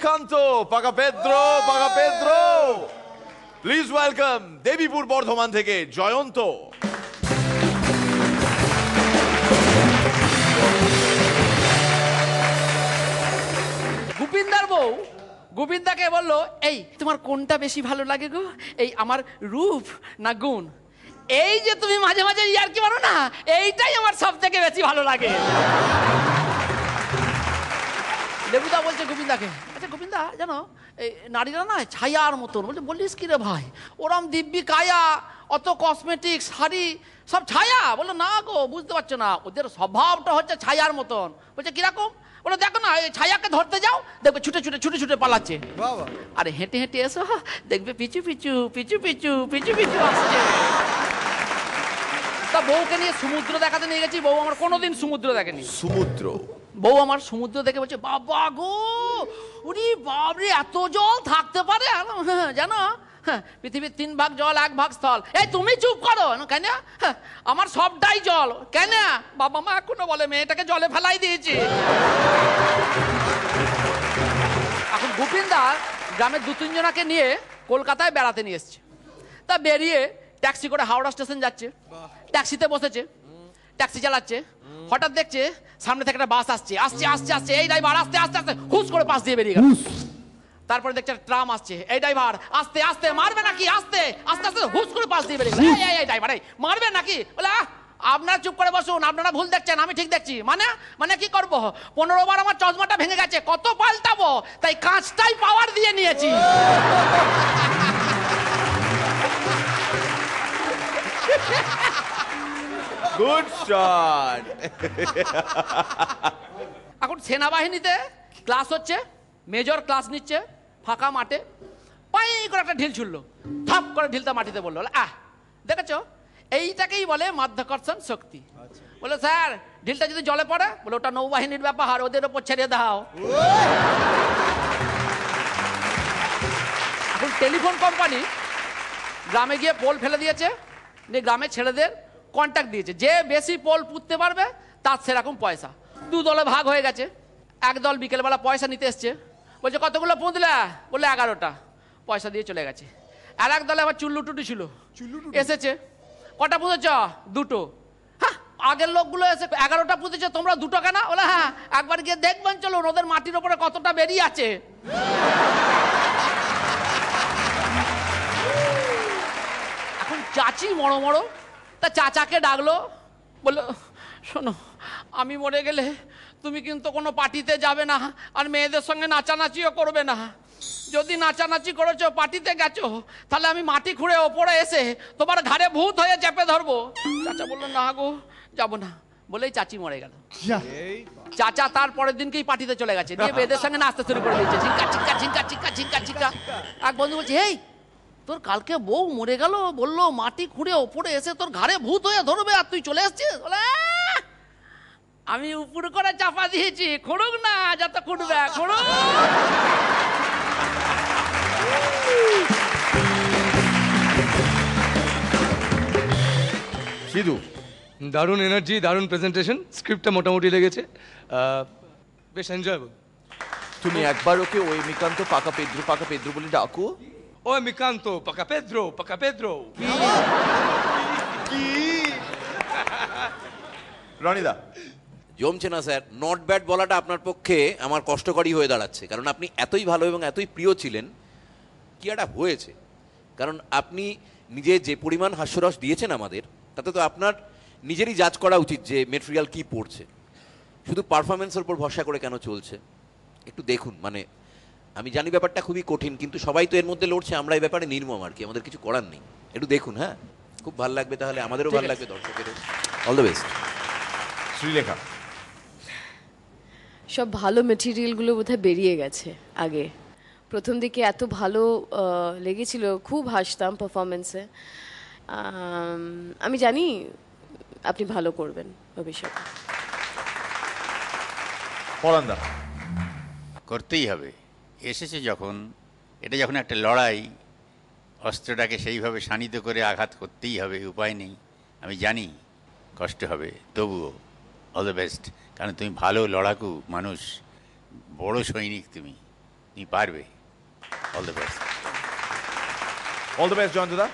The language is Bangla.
Mikanto, Paka Pedro. Please welcome Debipur Bardhaman থেকে জয়ন্ত। গোবিন্দার বউ গোবিন্দাকে বললো, এই তোমার কোনটা বেশি ভালো লাগে গো, এই আমার রূপ না গুণ? এই যে তুমি মাঝে মাঝে ইয়ার্কি মারো না, এইটাই আমার সব থেকে বেশি ভালো লাগে। লেবুদা বলছে গোবিন্দাকে, আচ্ছা গোবিন্দা জানো এই নারীরা না ছায়ার মতন। বলছে বলিস কি রে ভাই, ওরম দিব্যি কায়া, অত কসমেটিক শাড়ি সব ছায়া? বললো না গো, বুঝতে পারছো না, ওদের স্বভাবটা হচ্ছে ছায়ার মতন। বলছে কিরকম? বলে দেখো না, এই ছায়াকে ধরতে যাও, দেখবে ছুটে ছুটে ছুটে ছুটে পালাচ্ছে। আরে হেঁটে হেঁটে এসো, দেখবে পিছু পিছু পিছু পিছু পিছু পিছু আসছে। তা বউকে নিয়ে সমুদ্র দেখাতে নিয়ে গেছি, বউ আমার কোনোদিন সমুদ্র দেখেনি। সমুদ্র? বউ আমার সমুদ্র দেখে বলছে, বাবা গো, উনি বাবরে এত জল থাকতে পারে জানো? পৃথিবীর 3 ভাগ জল 1 ভাগ স্থল। এই তুমি চুপ করো কেন? আমার সবটাই জল। কেন? বাবা মা এখনো বলে মেয়েটাকে জলে ফেলাই দিয়েছে। এখন গোপিন্দা গ্রামের 2-3 জনাকে নিয়ে কলকাতায় বেড়াতে নিয়ে এসছে। তা বেরিয়ে ট্যাক্সি করে হাওড়া স্টেশন যাচ্ছে, ট্যাক্সিতে বসেছে, ট্যাক্সি চালাচ্ছে, হঠাৎ দেখছে সামনে থেকে একটা বাস আসছে আসছে আসছে আসছে। এই ড্রাইভার আস্তে আস্তে আস্তে হুস করে পাশ দিয়ে বেরিয়ে গেল। তারপরে দেখছে ট্রাম আসছে, এই ড্রাইভার আস্তে আস্তে, মারবে নাকি? আস্তে আস্তে আস্তে হুস করে পাশ দিয়ে বেরিয়ে গেল। এই ড্রাইভার এই মারবে নাকি? বলে আপনারা চুপ করে বসুন, আপনারা ভুল দেখছেন, আমি ঠিক দেখছি। মানে কি করব? 15 বার আমার চশমাটা ভেঙে গেছে, কত পাল্টাবো, তাই কাঁচটাই পাওয়ার দিয়ে নিয়েছি। Good shot. এখন সেনাবাহিনীতে ক্লাস হচ্ছে, মেজর ক্লাস নিচ্ছে, ফাঁকা মাঠে পাই করে একটা ঢিল ছুড়লো, থাপ করে ঢিলটা মাটিতে বললো, দেখেছো এইটাকেই বলে মাধ্যাকর্ষণ শক্তি। বলে স্যার ঢিলটা যদি জলে পড়ে? বলে ওটা নৌবাহিনীর ব্যাপার, ওদের ওপর ছেড়ে দাও। এখন টেলিফোন কোম্পানি গ্রামে গিয়ে পোল ফেলে দিয়েছে, নিয়ে গ্রামের ছেলেদের কন্ট্যাক্ট দিয়েছে, যে বেশি পোল পুঁততে পারবে তার সেরকম পয়সা। 2 দলে ভাগ হয়ে গেছে। এক দল বিকেলবেলা পয়সা নিতে এসছে, বলছে কতগুলো পুঁতলে? বললে 11টা। পয়সা দিয়ে চলে গেছে। আর এক দলে আবার চুল্লুটুটি ছিল, এসেছে, কটা পুঁতেছ? 2টো। হ্যাঁ, আগের লোকগুলো এসে 11টা পুঁতেছে, তোমরা 2টো কেন? বলে হ্যাঁ, একবার গিয়ে দেখবেন চলুন ওদের মাটির ওপরে কতটা বেরিয়ে আছে। এখন চাচি মরো মরো, তা চাচাকে ডাকলো, বললো শোনো, আমি মরে গেলে তুমি কিন্তু কোনো পার্টিতে যাবে না, আর মেয়েদের সঙ্গে নাচানাচিও করবে না। যদি নাচানাচি করেছো, পার্টিতে গেছো, তাহলে আমি মাটি খুঁড়ে ওপরে এসে তোমার ঘাড়ে ভূত হয়ে চেপে ধরবো। চাচা বললো না গো, যাবো না, বলেই চাচি মরে গেল। চাচা তার পরের দিনকেই পার্টিতে চলে গেছে, দিয়ে মেয়েদের সঙ্গে নাচতে শুরু করে দিয়েছে, ঝিঙ্কা ঝিঙ্কা ঝিঙ্কা ঝিঙ্কা ঝিঙ্কা ঝিঙ্কা। এক বন্ধু বলছে, এই তোর কালকে বউ মরে গেল, বললো মাটি খুঁড়ে ওপরে এসে তোর ঘাড়ে ভূত হয়ে ধরবে, আর তুই চলে এসছিস? বলে আমি উপর করে চাপা দিয়েছি, খুঁড়ুক না, যত খুঁড়বে খুঁড়ুক। সিধু, দারুণ এনার্জি, দারুণ প্রেজেন্টেশন, স্ক্রিপ্টটা মোটামুটি লেগেছে, বেশ এনজয়েবল। তুমি একবার ওকে ওই মিকান্ত পাকা পেদ্রো বলে ডাকো। ও মিকান্তো পাকা পেদ্রো। কি রনিদা? জমছে না স্যার, নট ব্যাড বলাটা আপনার পক্ষে আমার কষ্টকরই হয়ে দাঁড়াচ্ছে, কারণ আপনি এতই ভালো এবং এতই প্রিয় ছিলেন। কি একটা হয়েছে, কারণ আপনি নিজে যে পরিমাণ হাস্যরস দিয়েছেন আমাদের, তাতে তো আপনার নিজেরই জাজ করা উচিত যে মেটেরিয়াল কি পড়ছে। শুধু পারফরমেন্সের উপর ভরসা করে কেন চলছে? একটু দেখুন। মানে আমি জানি ব্যাপারটা খুবই কঠিন, কিন্তু সবাই তো এর মধ্যে লড়ছে, আমরা এই ব্যাপারে নির্মম আর কি, আমাদের কিছু করার নেই। একটু দেখুন, হ্যাঁ, খুব ভালো লাগবে, তাহলে আমাদেরও ভালো লাগবে, দর্শকেরও। All the best. শ্রীলেখা, সব ভালো মেটেরিয়ালগুলো বোধহয় বেরিয়ে গেছে আগে। প্রথম দিকে এত ভালো লেগেছিল, খুব হাসতাম পারফরমেন্সে। আমি জানি আপনি ভালো করবেন ভবিষ্যতে। পরান্দা, করতেই হবে, এসেছে যখন, এটা যখন একটা লড়াই, অস্ত্রটাকে সেইভাবে শানিত করে আঘাত করতেই হবে, উপায় নেই। আমি জানি কষ্ট হবে, তবুও অল দ্য বেস্ট, কারণ তুমি ভালো লড়াকু মানুষ, বড় সৈনিক, তুমি পারবে। All the best. All the best জয়ন্তদা।